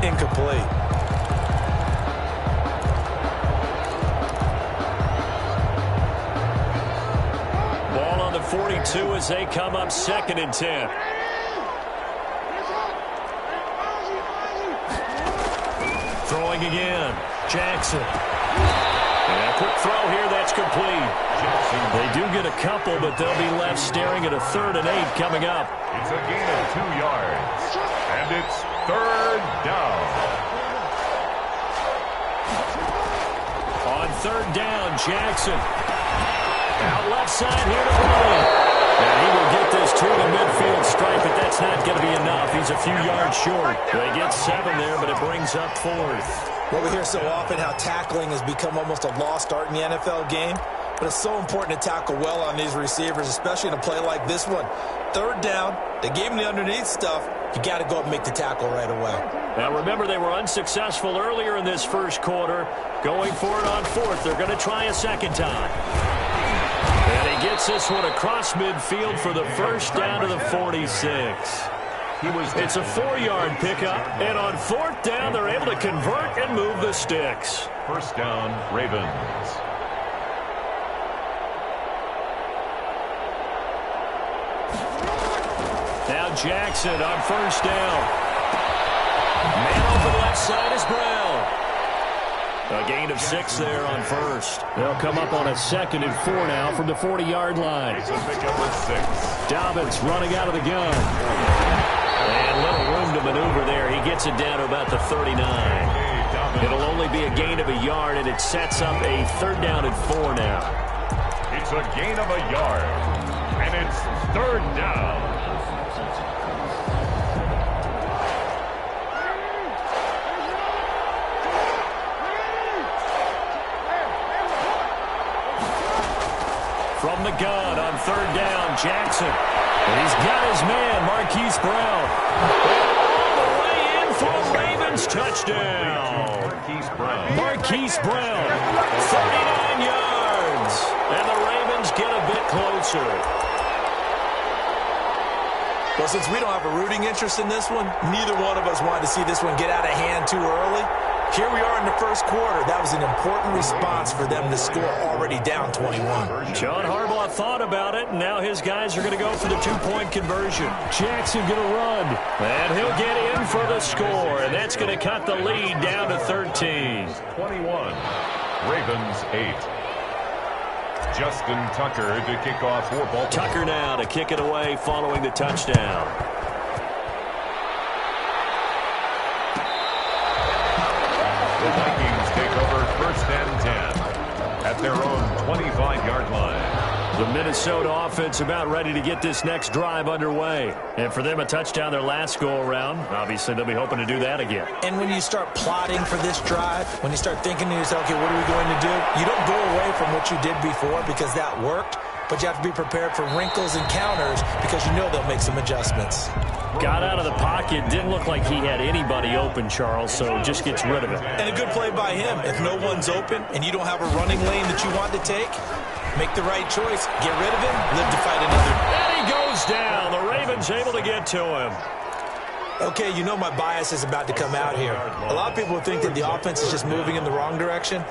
incomplete. Ball on the 42 as they come up 2nd and 10. Throwing again. Jackson. And a quick throw here, that's complete. They do get a couple, but they'll be left staring at a 3rd and 8 coming up. It's a gain of 2 yards. And it's 3rd down. On 3rd down, Jackson. Out left side here to play. And he will get this to the midfield stripe, but that's not going to be enough. He's a few yards short. They get 7 there, but it brings up 4th. Well, we hear so often how tackling has become almost a lost art in the NFL game. But it's so important to tackle well on these receivers, especially in a play like this one. 3rd down, they gave him the underneath stuff. You got to go up and make the tackle right away. Now, remember, they were unsuccessful earlier in this first quarter. Going for it on 4th. They're going to try a 2nd time. And he gets this one across midfield for the first down to the 46. It's a 4-yard pickup, and on 4th down, they're able to convert and move the sticks. First down, Ravens. Now Jackson on 1st down. Man open left side is Brown. A gain of 6 there on 1st. They'll come up on a 2nd and 4 now from the 40-yard line. It's a pickup with 6. Dobbins running out of the gun. And little room to maneuver there. He gets it down to about the 39. It'll only be a gain of a yard, and it sets up a 3rd down and 4 now. It's a gain of a yard, and it's 3rd down. From the gun on 3rd down, Jackson. And he's got his man, Marquise Brown. All the way in for a Ravens touchdown. Marquise Brown, 39 yards. And the Ravens get a bit closer. Well, since we don't have a rooting interest in this one, neither one of us wanted to see this one get out of hand too early. Here we are in the first quarter. That was an important response for them to score already down 21. John Harbaugh thought about it, and now his guys are going to go for the 2-point conversion. Jackson going to run, and he'll get in for the score, and that's going to cut the lead down to 13. 21, Ravens 8. Justin Tucker to kick off for Baltimore. Tucker now to kick it away following the touchdown. The Vikings take over 1st and 10 at their own 25-yard line. The Minnesota offense about ready to get this next drive underway. And for them, a touchdown their last go-around. Obviously, they'll be hoping to do that again. And when you start plotting for this drive, when you start thinking to yourself, okay, what are we going to do? You don't go away from what you did before because that worked. But you have to be prepared for wrinkles and counters because you know they'll make some adjustments. Got out of the pocket. Didn't look like he had anybody open, Charles, so just gets rid of it. And a good play by him. If no one's open and you don't have a running lane that you want to take, make the right choice. Get rid of him. Live to fight another. And he goes down. The Ravens able to get to him. Okay, you know my bias is about to come out here. A lot of people think that the offense is just moving in the wrong direction.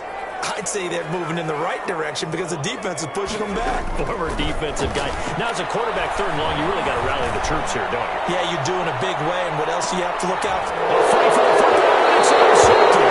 I'd say they're moving in the right direction because the defense is pushing them back. Former defensive guy. Now, as a quarterback 3rd and long, you really got to rally the troops here, don't you? Yeah, you do in a big way, and what else do you have to look out for? Fight for the football. It's intercepted.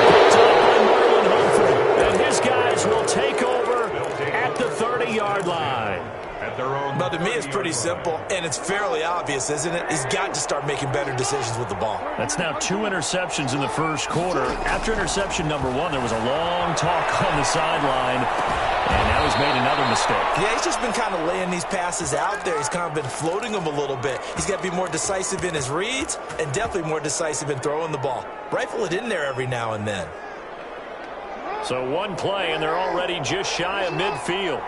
Picked up by Marlon Humphrey. And his guys will take over at the 30-yard line. At their own. But to me, it's pretty simple, and it's fairly obvious, isn't it? He's got to start making better decisions with the ball. That's now 2 interceptions in the first quarter. After interception number 1, there was a long talk on the sideline, and now he's made another mistake. Yeah, he's just been kind of laying these passes out there. He's kind of been floating them a little bit. He's got to be more decisive in his reads and definitely more decisive in throwing the ball. Rifle it in there every now and then. So 1 play, and they're already just shy of midfield.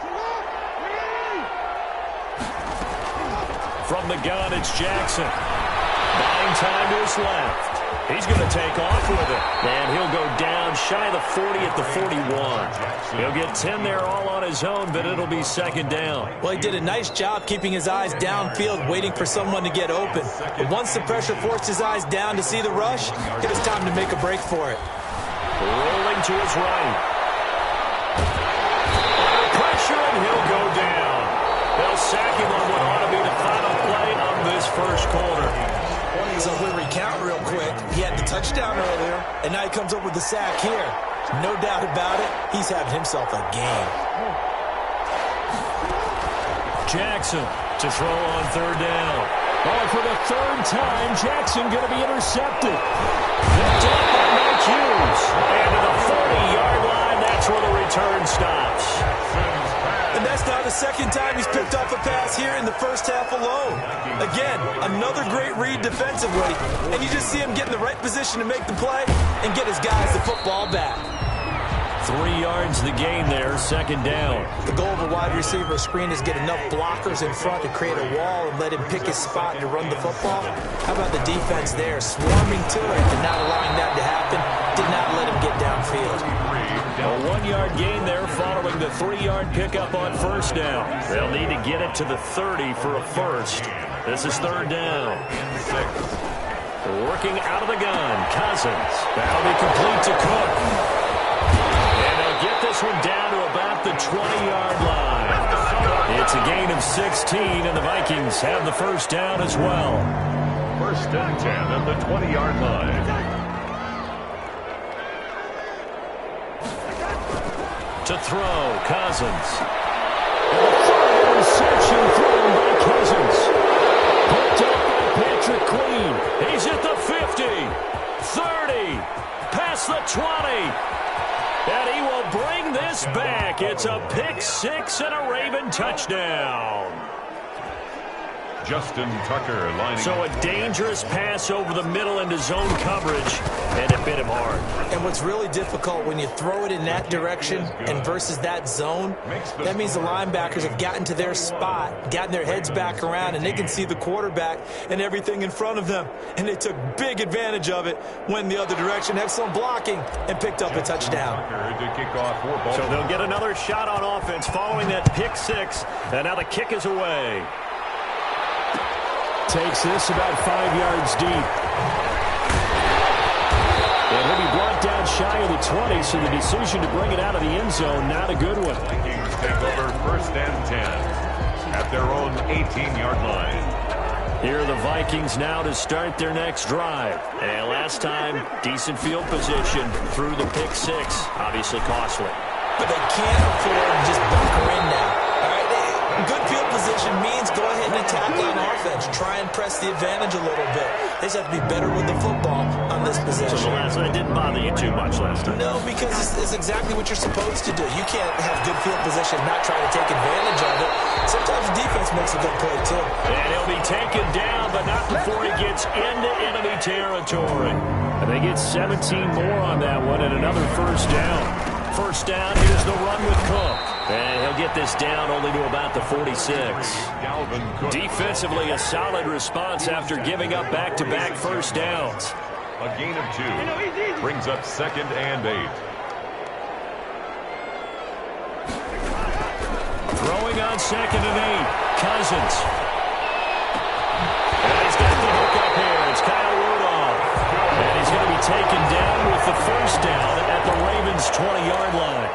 From the gun, it's Jackson. Buying time to his left. He's going to take off with it. And he'll go down shy of the 40 at the 41. He'll get 10 there all on his own, but it'll be second down. Well, he did a nice job keeping his eyes downfield, waiting for someone to get open. But once the pressure forced his eyes down to see the rush, it was time to make a break for it. Rolling to his right. Under pressure, and he'll go down. They'll sack him on what ought to be the final play of this first quarter. So if we recount real quick, he had the touchdown earlier, and now he comes up with the sack here. No doubt about it, he's having himself a game. Jackson To throw on third down. Oh, for the third time, Jackson going to be intercepted. Picked up by Mike Hughes. And to the 40-yard line, that's where the return stops. And that's now the second time he's picked up a pass here in the first half alone. Again, another great read defensively. And you just see him get in the right position to make the play and get his guys the football back. 3 yards the gain there, second down. The goal of a wide receiver screen is get enough blockers in front to create a wall and let him pick his spot to run the football. How about the defense there, swarming to it and not allowing that to happen? Did not let him get downfield. A 1-yard gain there following the 3-yard pickup on first down. They'll need to get it to the 30 for a first. This is third down. Working out of the gun, Cousins. That'll be complete to Cook. And they'll get this one down to about the 20-yard line. It's a gain of 16, and the Vikings have the first down as well. First and 10 at the 20-yard line. To throw, Cousins. And the third interception thrown by Cousins. Picked up by Patrick Queen. He's at the 50, 30, past the 20. And he will bring this back. It's a pick six and a Raven touchdown. Justin Tucker lining So a dangerous pass over the middle into zone coverage, and it bit him hard. And what's really difficult when you throw it in that direction and versus that zone, that means the linebackers have gotten to their spot, gotten their heads back around, and they can see the quarterback and everything in front of them. And they took big advantage of it, went the other direction, excellent blocking, and picked up a touchdown. to kick off for Baltimore. So they'll get another shot on offense following that pick six, and now the kick is away. Takes this about 5 yards deep. And he'll be brought down shy of the 20, so the decision to bring it out of the end zone, not a good one. Vikings take over first and 10 at their own 18-yard line. Here are the Vikings now to start their next drive. And last time, decent field position through the pick six. Obviously costly. But they can't afford to just bunker in now. All right, good field position means go ahead and attack on offense. Try and press the advantage a little bit. They just have to be better with the football on this possession. So the last one didn't bother you too much last time. No, because it's exactly what you're supposed to do. You can't have good field position and not try to take advantage of it. Sometimes the defense makes a good play, too. And he'll be taken down, but not before he gets into enemy territory. And they get 17 more on that one and another first down. First down, here's the run with Cook. And he'll get this down only to about the 46. Dalvin Cook. Defensively, a solid response after giving up back-to-back first downs. A gain of 2 brings up second and 8. Throwing on second and 8. Cousins. And he's got the hook up here. It's Kyle Rudolph. And he's going to be taken down with the first down at the Ravens' 20-yard line.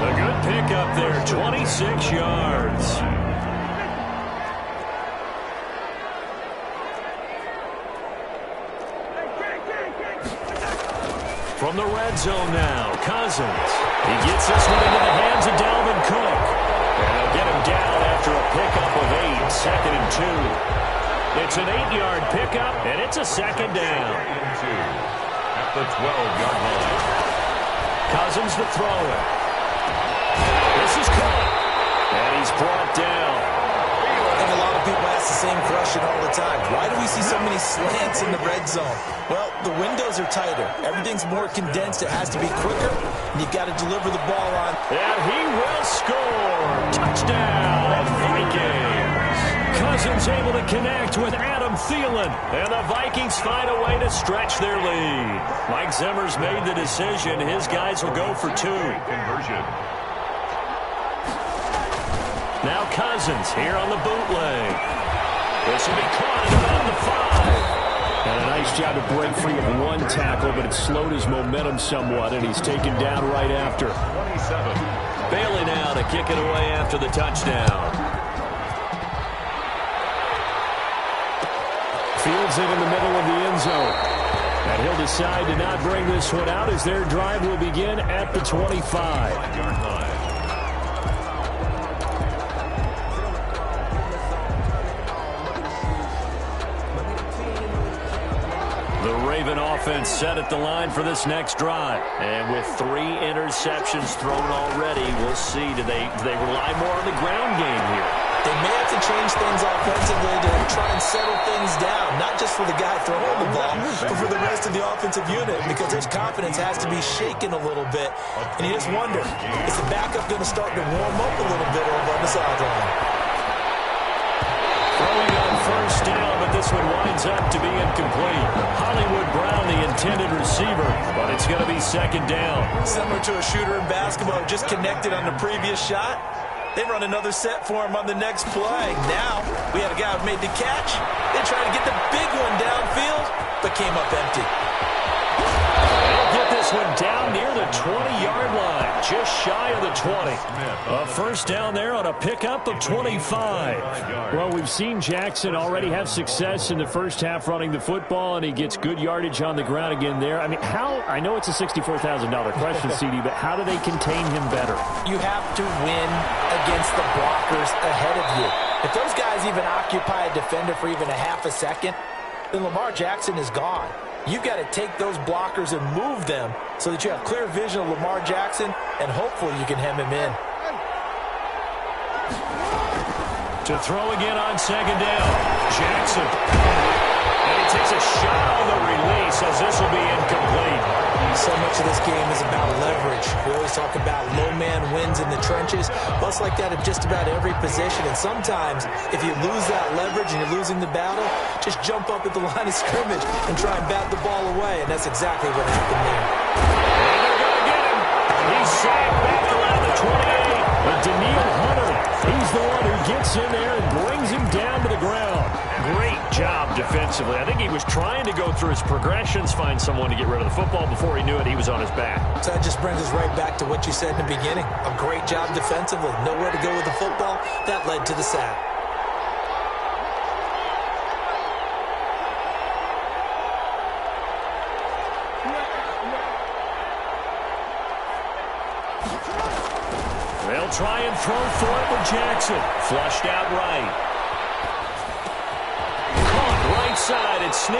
A good pickup there, 26 yards. From the red zone now, Cousins. He gets this one into the hands of Dalvin Cook. And they'll get him down after a pickup of 8, second and 2. It's an 8-yard pickup, and it's a second down. At the 12-yard line. Cousins the thrower. This is Cook. And he's brought down. And think a lot of people ask the same question all the time. Why do we see so many slants in the red zone? Well, the windows are tighter. Everything's more condensed. It has to be quicker, and you've got to deliver the ball on. And he will score. Touchdown, Vikings. Cousins able to connect with Adam Thielen, and the Vikings find a way to stretch their lead. Mike Zimmer's made the decision. His guys will go for 2. Conversion. Now Cousins here on the bootleg. This will be caught at about the 5. And a nice job to break free of 1 tackle, but it slowed his momentum somewhat, and he's taken down right after. 27. Bailey now to kick it away after the touchdown. Fields it in the middle of the end zone. And he'll decide to not bring this one out as their drive will begin at the 25. 5-yard line. The Raven offense set at the line for this next drive. And with 3 interceptions thrown already, we'll see. Do they rely more on the ground game here? They may have to change things offensively to try and settle things down, not just for the guy throwing the ball, but for the rest of the offensive unit, because his confidence has to be shaken a little bit. And you just wonder, is the backup going to start to warm up a little bit over on the sideline? Throwing on first down, but this one winds up to be incomplete. Hollywood Brown, the intended receiver, but it's going to be second down. Similar to a shooter in basketball who just connected on the previous shot. They run another set for him on the next play. Now, we had a guy who made the catch. They tried to get the big one downfield, but came up empty. They'll get this one down near the 20-yard line, just shy of the 20. A first down there on a pickup of 25. Well, we've seen Jackson already have success in the first half running the football, and he gets good yardage on the ground again there. I mean, I know it's a $64,000 question, CD, but how do they contain him better? You have to win against the blockers ahead of you. If those guys even occupy a defender for even a half a second, then Lamar Jackson is gone. You've got to take those blockers and move them so that you have clear vision of Lamar Jackson, and hopefully you can hem him in. To throw again on second down, Jackson. And he takes a shot on the release as this will be incomplete. So much of this game is about leverage. We always talk about low man wins in the trenches. Well, it's like that at just about every position. And sometimes, if you lose that leverage and you're losing the battle, just jump up at the line of scrimmage and try and bat the ball away. And that's exactly what happened there. And they're going to get him. He's sacked back around the 28. But Daniil Hunter, he's the one who gets in there and brings him down to the ground. Great job defensively. I think he was trying to go through his progressions, find someone to get rid of the football. Before he knew it, he was on his back. So that just brings us right back to what you said in the beginning. A great job defensively. Nowhere to go with the football. That led to the sack. They'll try and throw for it with Jackson. Flushed out right. Right side, it's Snead.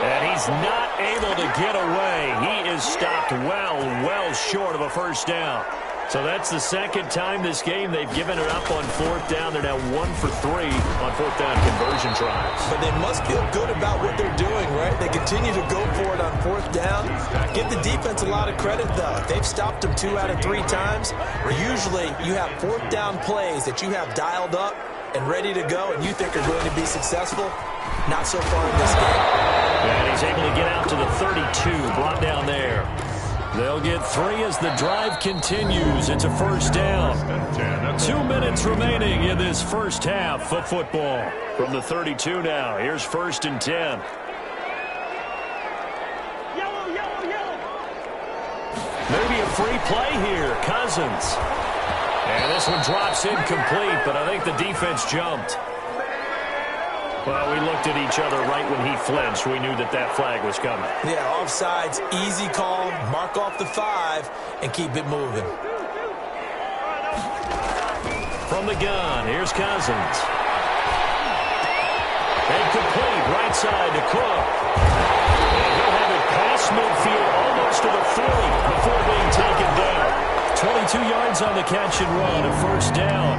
And he's not able to get away. He is stopped well short of a first down. So that's the second time this game they've given it up on fourth down. They're now 1 for 3 on fourth down conversion tries. But they must feel good about what they're doing, right? They continue to go for it on fourth down. Give the defense a lot of credit, though. They've stopped them 2 out of 3 times. Usually you have fourth down plays that you have dialed up and ready to go and you think are going to be successful. Not so far in this game. And he's able to get out to the 32, brought down there. They'll get 3 as the drive continues. It's a first down. 2 minutes remaining in this first half of football. From the 32 now, here's 1st and 10. Maybe a free play here. Cousins. And this one drops incomplete, but I think the defense jumped. Well, we looked at each other right when he flinched. We knew that that flag was coming. Yeah, offsides, easy call, mark off the 5, and keep it moving. From the gun, here's Cousins. And complete, right side to Cook. And he'll have it past midfield, almost to the 40 before being taken down. 22 yards yards on the catch and run, a first down.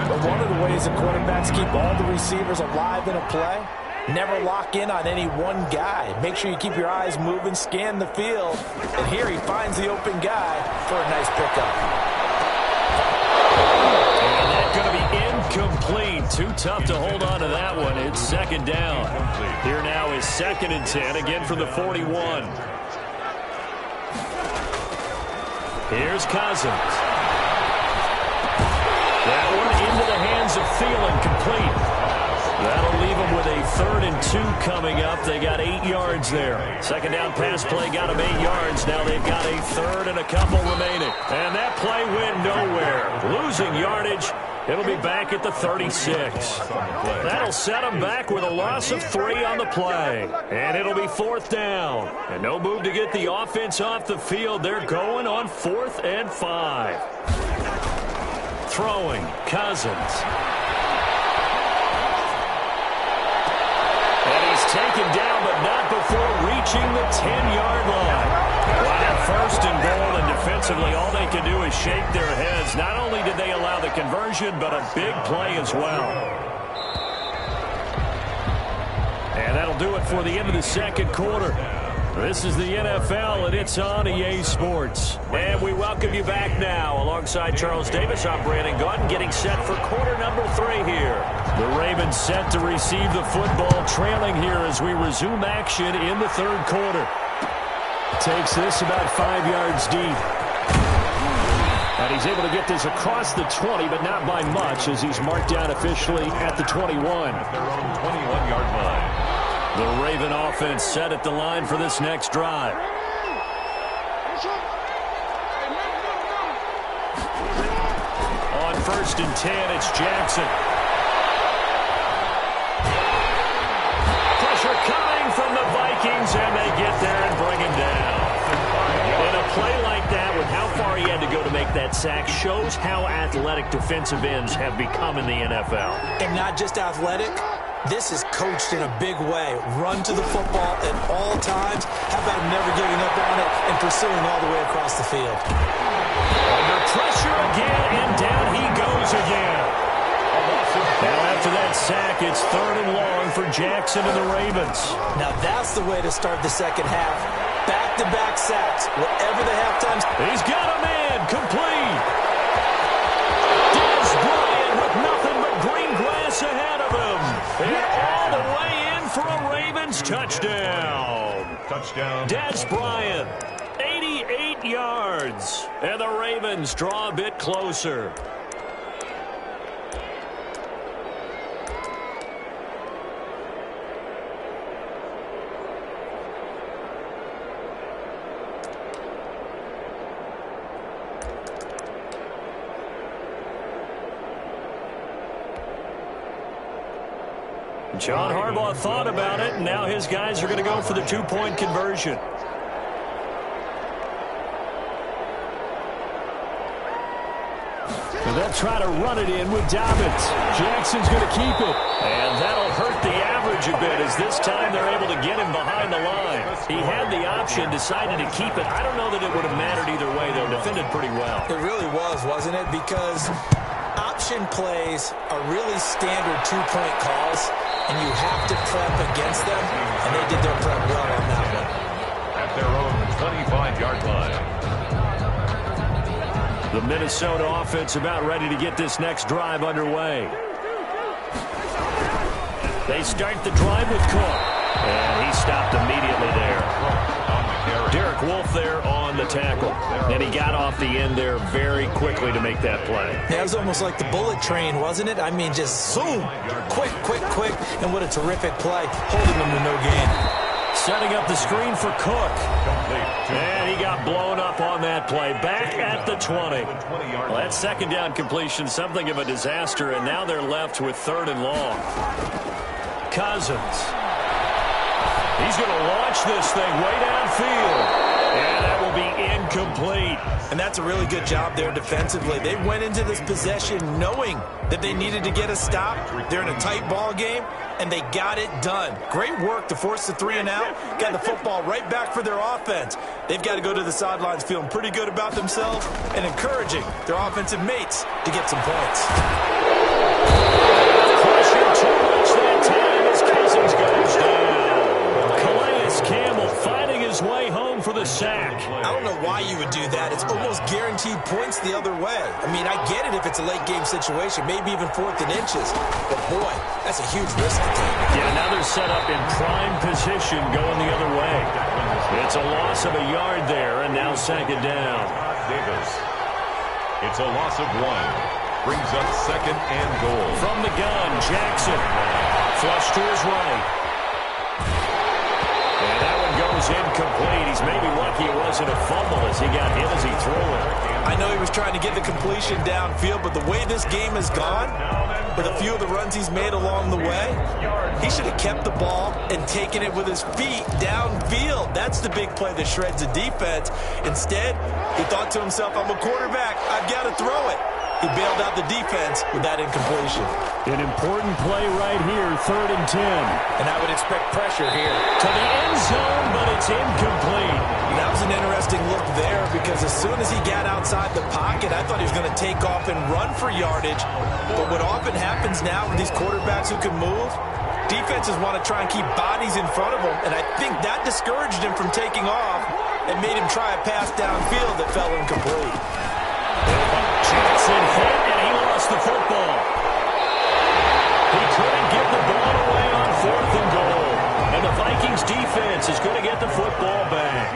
But one of the ways the quarterbacks keep all the receivers alive in a play, never lock in on any one guy. Make sure you keep your eyes moving, scan the field. And here he finds the open guy for a nice pickup. And that's going to be incomplete. Too tough to hold on to that one. It's second down. Here now is 2nd and 10, again from the 41. Here's Cousins. That one into the hands of Thielen, complete. That'll leave them with a 3rd and 2 coming up. They got 8 yards there. Second down pass play got them 8 yards. Now they've got a 3rd and a couple remaining. And that play went nowhere. Losing yardage. It'll be back at the 36. That'll set them back with a loss of 3 on the play. And it'll be 4th down. And no move to get the offense off the field. They're going on 4th and 5. Throwing, Cousins. And he's taken down, but not before reaching the 10-yard line. Wow, 1st and goal, and defensively all they can do is shake their heads. Not only did they allow the conversion, but a big play as well. And that'll do it for the end of the second quarter. This is the NFL, and it's on EA Sports. And we welcome you back now. Alongside Charles Davis, I'm Brandon Gaudin, getting set for quarter number 3 here. The Ravens set to receive the football, trailing here as we resume action in the 3rd quarter. Takes this about 5 yards deep. And he's able to get this across the 20, but not by much, as he's marked down officially at the 21. At their own 21-yard line. The Raven offense set at the line for this next drive. On 1st and 10, it's Jackson. Pressure coming from the Vikings, and they get there and bring him down. In a play like that, with how far he had to go to make that sack, shows how athletic defensive ends have become in the NFL. And not just athletic. This is coached in a big way. Run to the football at all times. How about him never giving up on it and pursuing all the way across the field? Under pressure again, and down he goes again. Now after that sack, it's 3rd and long for Jackson and the Ravens. Now that's the way to start the second half. Back-to-back sacks. Whatever the halftime. He's got a man, complete. Des Bryant with nothing but green grass ahead of him. And all the way in for a Ravens touchdown. Touchdown. Des Bryant, 88 yards. And the Ravens draw a bit closer. John Harbaugh thought about it, and now his guys are going to go for the 2-point conversion. And they'll try to run it in with Dobbins. Jackson's going to keep it. And that'll hurt the average a bit, as this time they're able to get him behind the line. He had the option, decided to keep it. I don't know that it would have mattered either way, though. Defended pretty well. It really was, wasn't it? Because option plays are really standard 2-point calls, and you have to prep against them, and they did their prep well on that one. At their own 25-yard line. The Minnesota offense about ready to get this next drive underway. They start the drive with Cook, and he stopped immediately there. Derek Wolfe there on the tackle, and he got off the end there very quickly to make that play. Yeah, it was almost like the bullet train, wasn't it? I mean, just zoom, quick, and what a terrific play, holding them to no gain. Setting up the screen for Cook. And he got blown up on that play. Back at the 20. Well, that second down completion, something of a disaster, and now they're left with 3rd and long. Cousins. He's going to launch this thing way downfield. And that will be incomplete. And that's a really good job there defensively. They went into this possession knowing that they needed to get a stop. They're in a tight ball game, and they got it done. Great work to force the 3 and out. Got the football right back for their offense. They've got to go to the sidelines feeling pretty good about themselves and encouraging their offensive mates to get some points. Pressure too much that time as Cousins goes down. Campbell finding his way home for the sack. I don't know why you would do that. It's almost guaranteed points the other way. I mean, I get it if it's a late game situation, maybe even 4th and inches. But boy, that's a huge risk to take. Yeah, now they're set up in prime position going the other way. It's a loss of a yard there, and now second down. Davis. It's a loss of 1. Brings up second and goal. From the gun, Jackson. Flush to his right. And that one goes incomplete. He's maybe lucky it wasn't a fumble as he got hit as he threw it. I know he was trying to get the completion downfield, but the way this game has gone, with a few of the runs he's made along the way, he should have kept the ball and taken it with his feet downfield. That's the big play that shreds the defense. Instead, he thought to himself, I'm a quarterback. I've got to throw it. He bailed out the defense with that incompletion. An important play right here, 3rd and 10. And I would expect pressure here. To the end zone, but it's incomplete. That was an interesting look there because as soon as he got outside the pocket, I thought he was going to take off and run for yardage. But what often happens now with these quarterbacks who can move, defenses want to try and keep bodies in front of them, and I think that discouraged him from taking off and made him try a pass downfield that fell incomplete. Jackson hit, and he lost the football. He couldn't get the ball away on 4th and goal. And the Vikings defense is going to get the football back.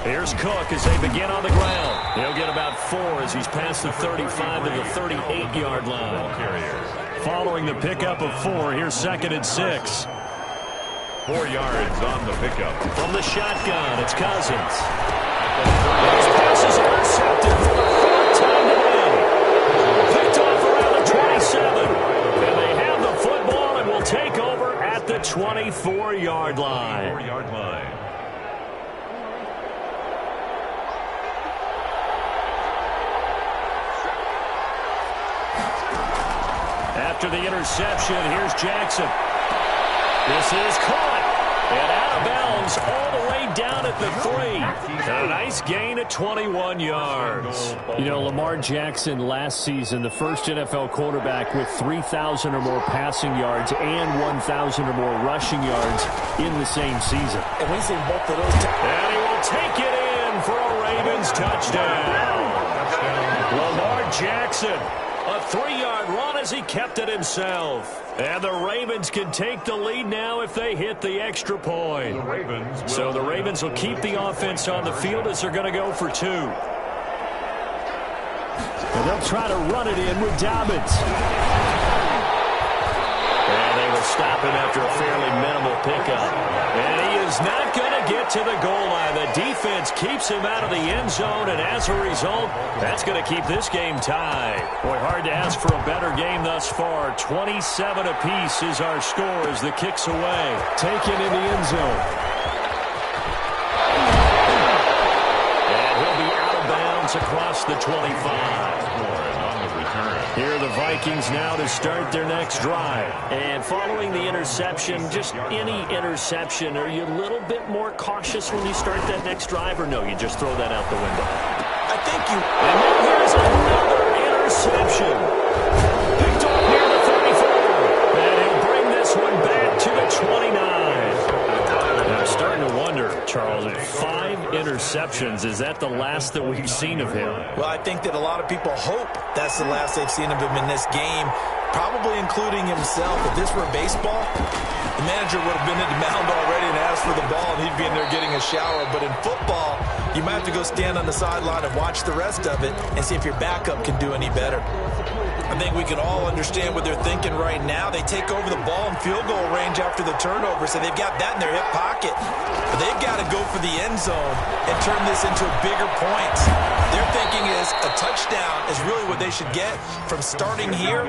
Here's Cook as they begin on the ground. He'll get about 4 as he's past the 35 to the 38-yard line. Following the pickup of 4, here's 2nd and 6. 4 yards on the pickup. From the shotgun, it's Cousins. His pass is intercepted for the 4th time today. Picked off around the 27. And they have the football and will take over at the 24-yard line. 4-yard line. After the interception, here's Jackson. This is caught. And out of bounds all the way down at the 3. And a nice gain at 21 yards. You know, Lamar Jackson last season, the first NFL quarterback with 3,000 or more passing yards and 1,000 or more rushing yards in the same season. And we've seen both of those. And he will take it in for a Ravens touchdown. Lamar Jackson. A 3-yard run as he kept it himself. And the Ravens can take the lead now if they hit the extra point. So the Ravens will keep the offense on the field as they're going to go for 2. And they'll try to run it in with Dobbins. And they will stop him after a fairly minimal pickup. And he is not going to get to the goal line. The defense keeps him out of the end zone, and as a result, that's going to keep this game tied. Boy, hard to ask for a better game thus far. 27 apiece is our score as the kick's away. Taken in the end zone. And he'll be out of bounds across the 25. Here are the Vikings now to start their next drive. And following the interception, just any interception, are you a little bit more cautious when you start that next drive, or no, you just throw that out the window? I think you... And then here's another interception. Picked off near the 34. And he'll bring this one back to the 29. I'm starting to wonder, Charles, 5 interceptions, is that the last that we've seen of him? Well, I think that a lot of people hope that's the last they've seen of him in this game, probably including himself. If this were baseball, the manager would have been at the mound already and asked for the ball, and he'd be in there getting a shower. But in football, you might have to go stand on the sideline and watch the rest of it and see if your backup can do any better. I think we can all understand what they're thinking right now. They take over the ball in field goal range after the turnover, so they've got that in their hip pocket. But they've got to go for the end zone and turn this into bigger points. Their thinking is a touchdown is really what they should get from starting here.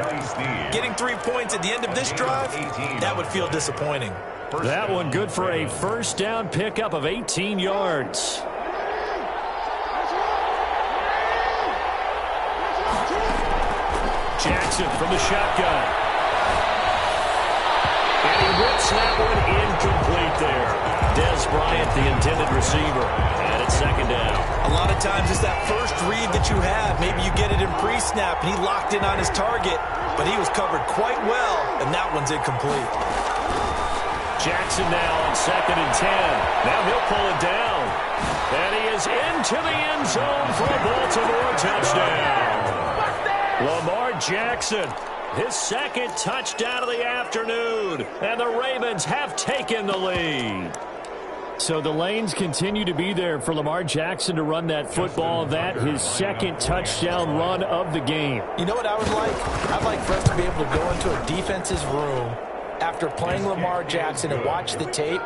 Getting 3 points at the end of this drive, that would feel disappointing. That one good for a first down pickup of 18 yards. Jackson from the shotgun. And he rips that one incomplete there. Des Bryant, the intended receiver. And it's second down. A lot of times it's that first read that you have. Maybe you get it in pre-snap, and he locked in on his target, but he was covered quite well, and that one's incomplete. Jackson now on 2nd and 10. Now he'll pull it down. And he is into the end zone for a Baltimore touchdown. Lamar Jackson, his second touchdown of the afternoon. And the Ravens have taken the lead. So the lanes continue to be there for Lamar Jackson to run that football. That his second touchdown run of the game. You know what I would like? I'd like for us to be able to go into a defense's room after playing Lamar Jackson and watch the tape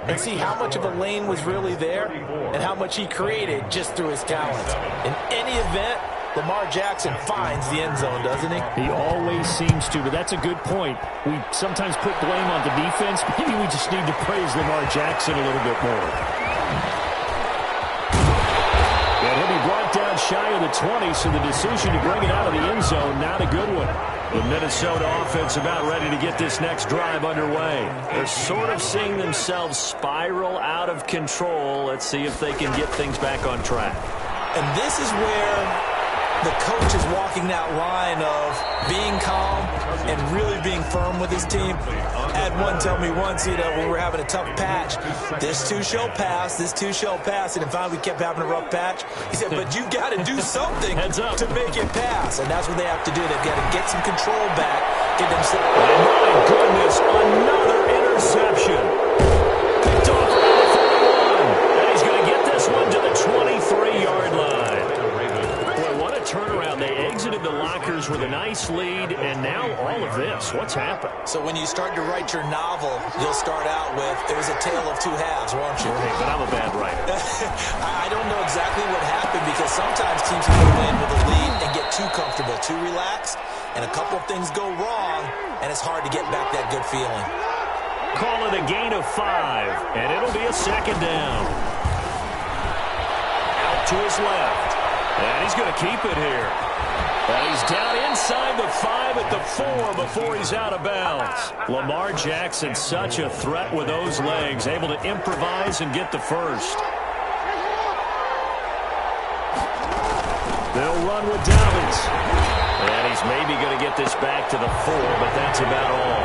and see how much of a lane was really there and how much he created just through his talents. In any event, Lamar Jackson finds the end zone, doesn't he? He always seems to, but that's a good point. We sometimes put blame on the defense. Maybe we just need to praise Lamar Jackson a little bit more. And he'll be brought down shy of the 20, so the decision to bring it out of the end zone, not a good one. The Minnesota offense about ready to get this next drive underway. They're sort of seeing themselves spiral out of control. Let's see if they can get things back on track. And this is where the coach is walking that line of being calm and really being firm with his team. I had one tell me once, when we were having a tough patch, this too shall pass, this too shall pass, and finally we kept having a rough patch. He said, but you got to do something to make it pass, and that's what they have to do. They've got to get some control back, get themselves. Oh, my goodness, another interception. Picked off around the 41, and he's going to get this one to the 23-yard line. Turnaround. They exited the lockers with a nice lead, and now all of this. What's happened? So when you start to write your novel, you'll start out with, it was a tale of two halves, won't you? Hey, but I'm a bad writer. I don't know exactly what happened, because sometimes teams can go in with a lead and get too comfortable, too relaxed, and a couple of things go wrong, and it's hard to get back that good feeling. Call it a gain of 5, and it'll be a second down. Out to his left. And he's going to keep it here. And he's down inside the 5 at the 4 before he's out of bounds. Lamar Jackson, such a threat with those legs, able to improvise and get the first. They'll run with Dobbins. And he's maybe going to get this back to the 4, but that's about all.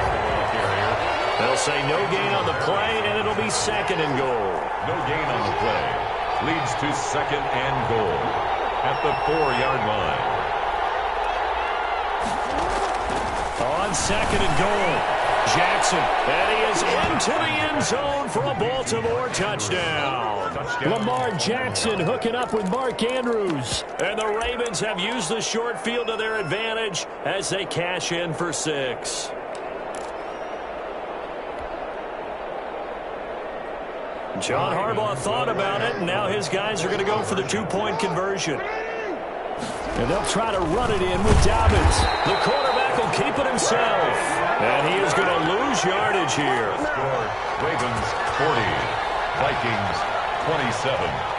They'll say no gain on the play, and it'll be 2nd and goal. No gain on the play. Leads to 2nd and goal at the 4-yard line. On 2nd and goal, Jackson, and he is into the end zone for a Baltimore touchdown. Lamar Jackson hooking up with Mark Andrews. And the Ravens have used the short field to their advantage as they cash in for 6. John Harbaugh thought about it, and now his guys are going to go for the 2-point conversion. And they'll try to run it in with Dobbins. The quarterback will keep it himself. And he is going to lose yardage here. Score, Ravens 40, Vikings 27.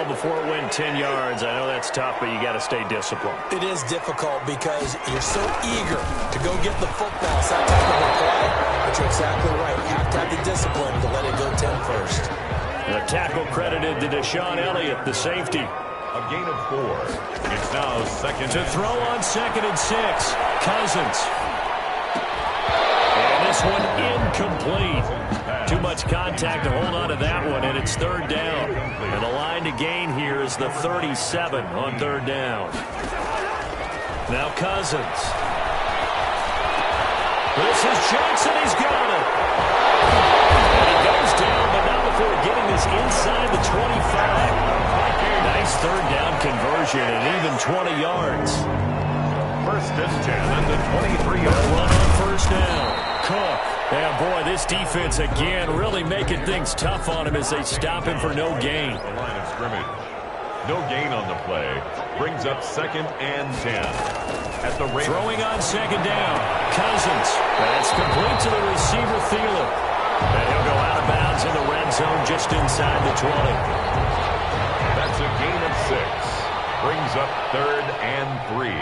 Before it went 10 yards. I know that's tough, but you got to stay disciplined. It is difficult because you're so eager to go get the football some type of a play, but you're exactly right. You have to have the discipline to let it go 10 first. The tackle credited to Deshaun Elliott, the safety. A gain of 4. It's now 2nd to throw on 2nd and 6. Cousins. And this one incomplete. Too much contact to hold on to that one, and it's 3rd down. And the line to gain here is the 37 on 3rd down. Now Cousins. This is Jackson. He's got it. And he goes down, but not before getting this inside the 25. Nice third down conversion and even 20 yards. First and 10 at the 23-yard One line. on first down. Cook. Yeah, boy, this defense again really making things tough on him as they stop him for no gain. The line of scrimmage. No gain on the play. Brings up 2nd and 10. At the Ravens. Throwing on second down. Cousins. That's complete to the receiver, Thielen. And he'll go out of bounds in the red zone just inside the 20. That's a gain of 6. Brings up 3rd and 3.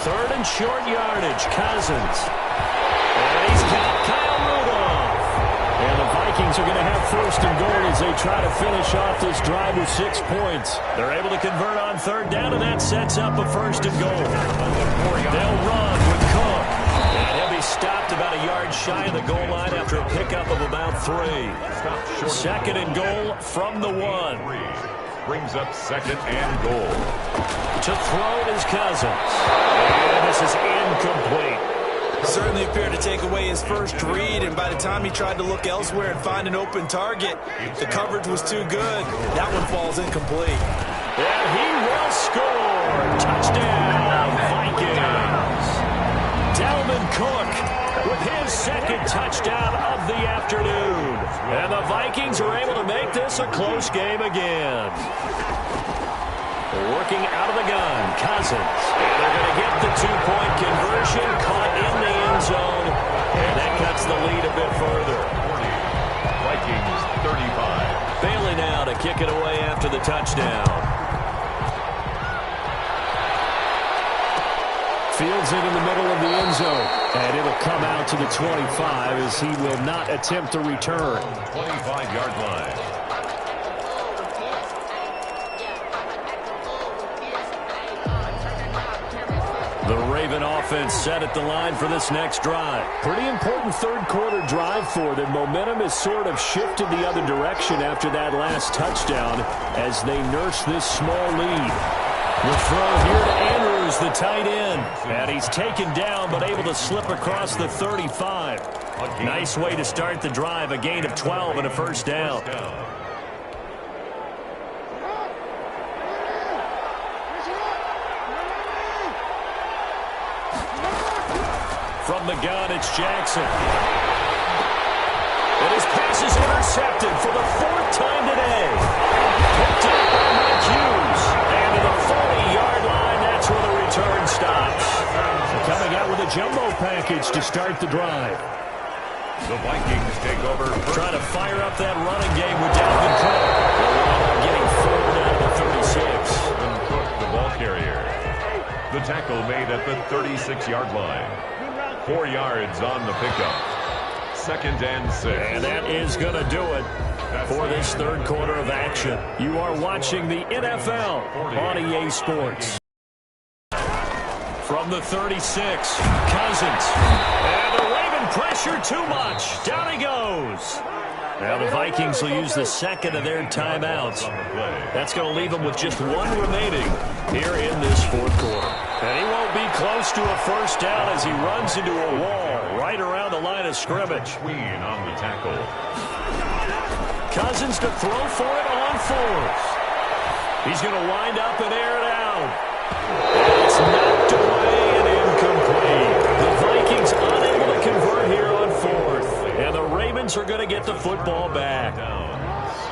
Third and short yardage. Cousins. And he's got Kyle Rudolph. And the Vikings are going to have first and goal as they try to finish off this drive with 6 points. They're able to convert on third down, and that sets up a first and goal. They'll run with Cook. And he'll be stopped about a yard shy of the goal line after a pickup of about 3. Second and goal from the 1. Brings up 2nd and goal. To throw it is Cousins. And this is incomplete. Certainly appeared to take away his first read, and by the time he tried to look elsewhere and find an open target, the coverage was too good. That one falls incomplete. And he will score. Touchdown, Vikings. Dalvin Cook with his second touchdown of the afternoon. And the Vikings are able to make this a close game again. Working out of the gun, Cousins. And they're going to get the 2-point conversion, caught in the end zone. And that cuts the lead a bit further. 40. Vikings 35. Bailey now to kick it away after the touchdown. Fields it in the middle of the end zone. And it'll come out to the 25 as he will not attempt to return. 25-yard line. The Raven offense set at the line for this next drive. Pretty important third quarter drive for them. Momentum has sort of shifted the other direction after that last touchdown as they nurse this small lead. The throw here to Andrews, the tight end. And he's taken down but able to slip across the 35. Nice way to start the drive. A gain of 12 and a first down. From the gun, it's Jackson. And his pass is intercepted for the 4th time today. Picked up by Mike Hughes. And to the 40-yard line, that's where the return stops. Coming out with a jumbo package to start the drive. The Vikings take over. Trying to fire up that running game with Dalvin Cook. They're getting forward out of the 36. And Cook, the ball carrier. The tackle made at the 36-yard line. 4 yards on the pickup. 2nd and 6. And that is going to do it for this third quarter of action. You are watching the NFL on EA Sports. From the 36, Cousins. And the Raven pressure too much. Down he goes. Now the Vikings will use the second of their timeouts. That's going to leave them with just one remaining here in this fourth quarter. And he won't be close to a first down as he runs into a wall right around the line of scrimmage. Queen on the tackle. Cousins to throw for it on 4th. He's going to wind up and air it out. And it's knocked away and incomplete. The Vikings unable to convert here on 4th. And the Ravens are going to get the football back.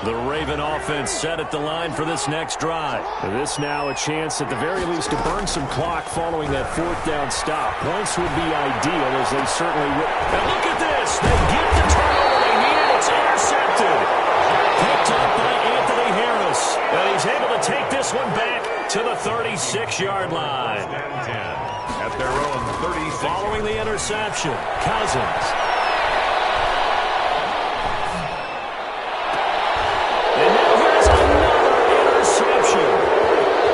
The Raven offense set at the line for this next drive. And this now a chance at the very least to burn some clock following that 4th down stop. Points would be ideal as they certainly would. And look at this. They get the turnover they needed. It's intercepted. Picked up by Anthony Harris. And he's able to take this one back to the 36-yard line. At their own 36. Following the interception, Cousins. And now here's another interception.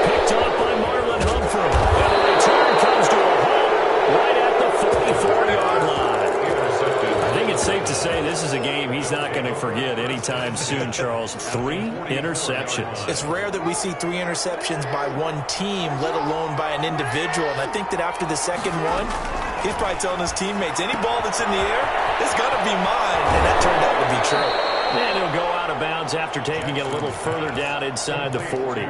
Picked up by Marlon Humphrey. And the return comes to a halt right at the 44-yard line. Intercepted. I think it's safe to say this is a game he's not going to forget anytime soon, Charles. 3 interceptions. It's rare that we see 3 interceptions by one team, let alone by an individual. And I think that after the second one, he's probably telling his teammates, any ball that's in the air, it's going to be mine. And that turned out to be true. And he'll go out of bounds after taking it a little further down inside the 40.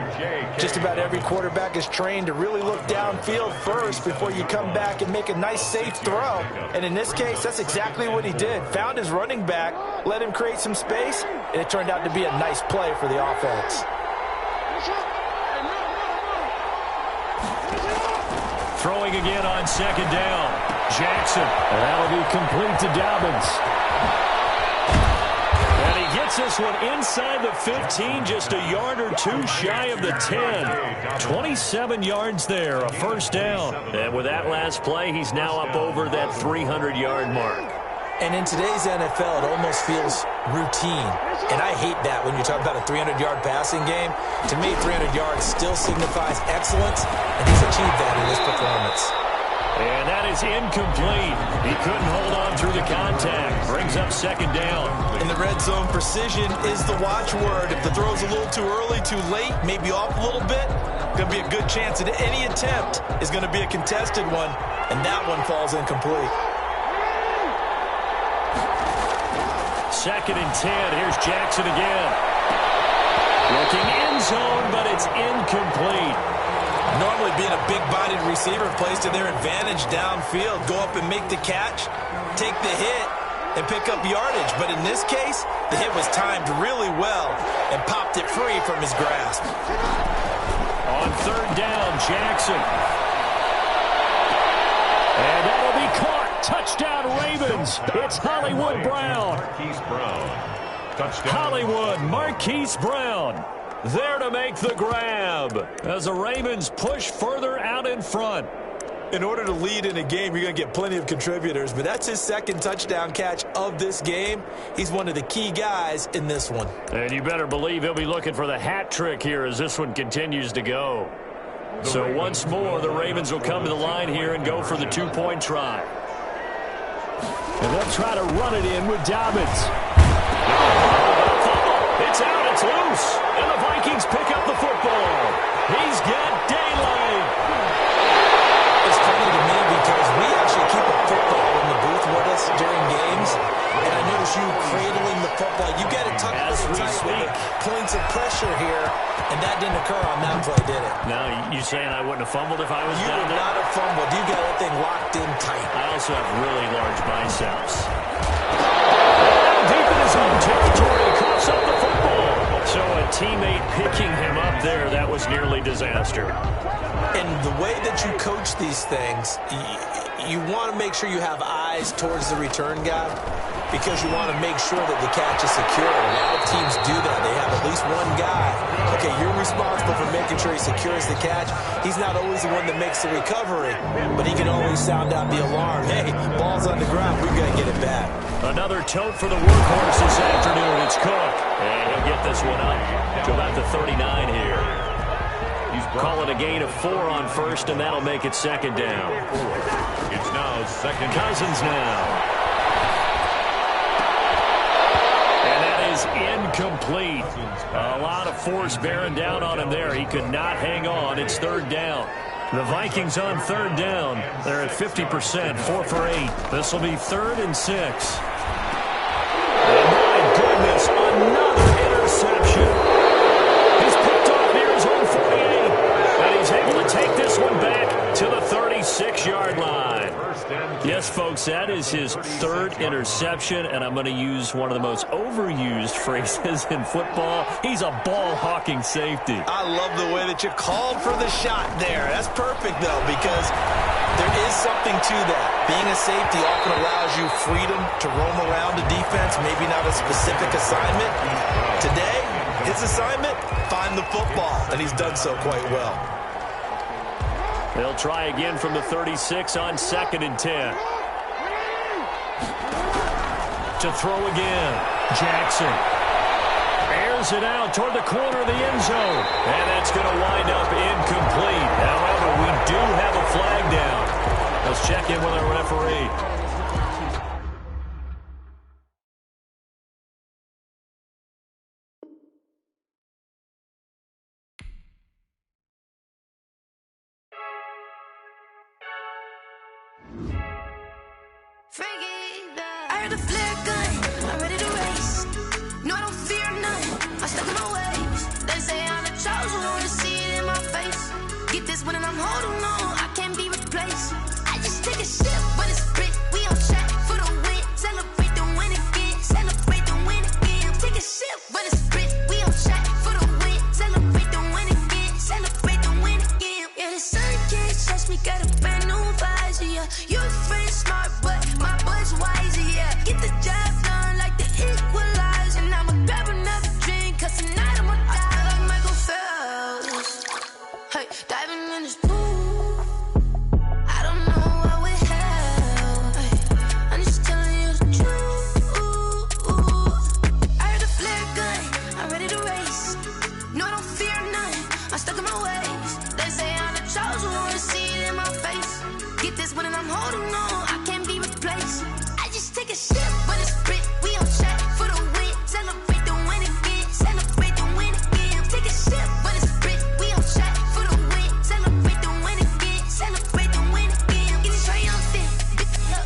Just about every quarterback is trained to really look downfield first before you come back and make a nice, safe throw. And in this case, that's exactly what he did. Found his running back, let him create some space, and it turned out to be a nice play for the offense. Throwing again on second down. Jackson. And that'll be complete to Dobbins. Gets this one inside the 15, just a yard or 2 shy of the 10. 27 yards there, a first down. And with that last play, he's now up over that 300-yard mark. And in today's NFL, it almost feels routine. And I hate that when you talk about a 300-yard passing game. To me, 300 yards still signifies excellence, and he's achieved that in this performance. And that is incomplete. He couldn't hold on through the contact. Brings up second down. In the red zone, precision is the watchword. If the throw's a little too early, too late, maybe off a little bit, going to be a good chance that any attempt is going to be a contested one, and that one falls incomplete. Second and 10. Here's Jackson again. Looking end zone, but it's incomplete. Normally being a big-bodied receiver plays to their advantage downfield. Go up and make the catch, take the hit, and pick up yardage. But in this case, the hit was timed really well and popped it free from his grasp. On third down, Jackson. And that'll be caught. Touchdown, Ravens. It's Hollywood Brown. Marquise Brown. Touchdown. Hollywood, Marquise Brown. There to make the grab as the Ravens push further out in front. In order to lead in a game, you're going to get plenty of contributors, but that's his second touchdown catch of this game. He's one of the key guys in this one. And you better believe he'll be looking for the hat trick here as this one continues to go. So once more, the Ravens will come to the line here and go for the 2-point try. And they'll try to run it in with Dobbins. It's out, it's loose, and the Vikings pick up the football. He's got daylight. It's funny to me because we actually keep a football in the booth with us during games, and I notice you cradling the football. You got it tucked As we tight speak. with the points of pressure here, and that didn't occur on that play, did it? Now, you saying I wouldn't have fumbled if I was You down would there? not have fumbled. You got that thing locked in tight. I also have really large biceps. Deep in his own territory, coughs up the football. So a teammate picking him up there, that was nearly disaster. And the way that you coach these things, you want to make sure you have eyes towards the return guy because you want to make sure that the catch is secure. A lot of teams do that. They have at least one guy. Okay, you're responsible for making sure he secures the catch. He's not always the one that makes the recovery, but he can always sound out the alarm. Hey, ball's on the ground. We've got to get it back. Another tote for the workhorse this afternoon. It's Cook. And he'll get this one up to about the 39 here. Call it a gain of 4 on first, and that'll make it second down. It's now second. Cousins now. And that is incomplete. A lot of force bearing down on him there. He could not hang on. It's third down. The Vikings on third down. They're at 50%, 4 for 8. This will be 3rd and 6. And my goodness, another interception. He's picked off near his own 48. And he's able to take this one back to the 36-yard line. Yes, folks, that is his 3rd interception, and I'm going to use one of the most overused phrases in football. He's a ball-hawking safety. I love the way that you called for the shot there. That's perfect, though, because there is something to that. Being a safety often allows you freedom to roam around the defense, maybe not a specific assignment. Today, his assignment, find the football, and he's done so quite well. They'll try again from the 36 on 2nd and 10. To throw again. Jackson airs it out toward the corner of the end zone. And that's going to wind up incomplete. However, we do have a flag down. Let's check in with our referee. heard the flare gun, I'm ready to race. No, I don't fear none, I'm stuck in my ways. They say I'm the chosen one, to see it in my face. Get this one and I'm holding on, I can't be replaced. I just take a sip when it's split, we on track for the win. Celebrate the win again, celebrate the win again. Take a sip when it's split, we on track for the win. Celebrate the win again, celebrate the win again. Yeah, the sun can't touch me, got a brand new visor, yeah. You a friend smart, but my boy's wiser, yeah. Get the job done like the equalizer. And I'ma grab another drink, cause tonight I'ma die like Michael Phelps. Hey, diving in this pool, I don't know what we have. Hey, I'm just telling you the truth. I heard the flare gun, I'm ready to race. No, I don't fear none, I'm stuck in my ways. They say I'm the chosen one, to see it in my face. Get this one and I'm holding on, I can't be replaced. I just take a sip when it's split, we on track for the win. Celebrate the win again, celebrate the win again. Take a sip when it's split, we on track for the win. Celebrate the win again, celebrate the win again. Get it triumphant,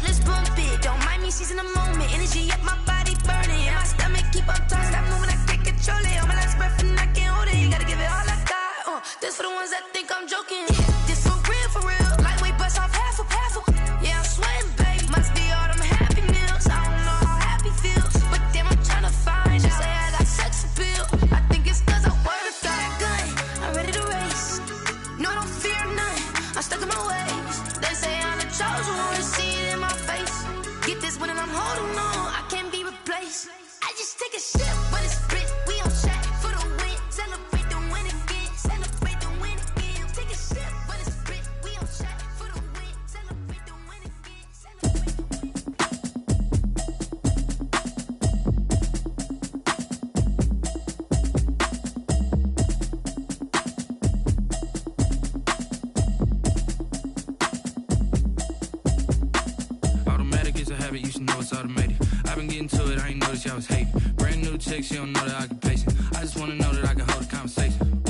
let's bump it. Don't mind me seizing the moment, energy up my body burning. And my stomach keep up tight, stop moving, I can't control it. On my last breath and I can't hold it, you gotta give it all I got. This for the ones that think I'm joking. This for real, lightweight bust off half a. Yeah, I'm sweating, baby, must be all them happy meals. I don't know how happy feels, but damn, I'm trying to find out. Say I got sex appeal, I think it's cause I wear a fire gun, I'm ready to race. No, I don't fear none, I'm stuck in my ways. They say I'm the chosen one, to see it in my face. Get this one and I'm holding on, I can't be replaced. I just take a sip when it's split, we on track for the win. Celebrate the win again, celebrate the win again. Take a sip when it's split, we on track for the win. Celebrate the win again, celebrate the win. Automatic is a habit, you should know it's automated. I've been getting to it, I ain't noticed y'all was hating. Brand new chick, she don't know that I can pace it. I just wanna know that I can hold a conversation.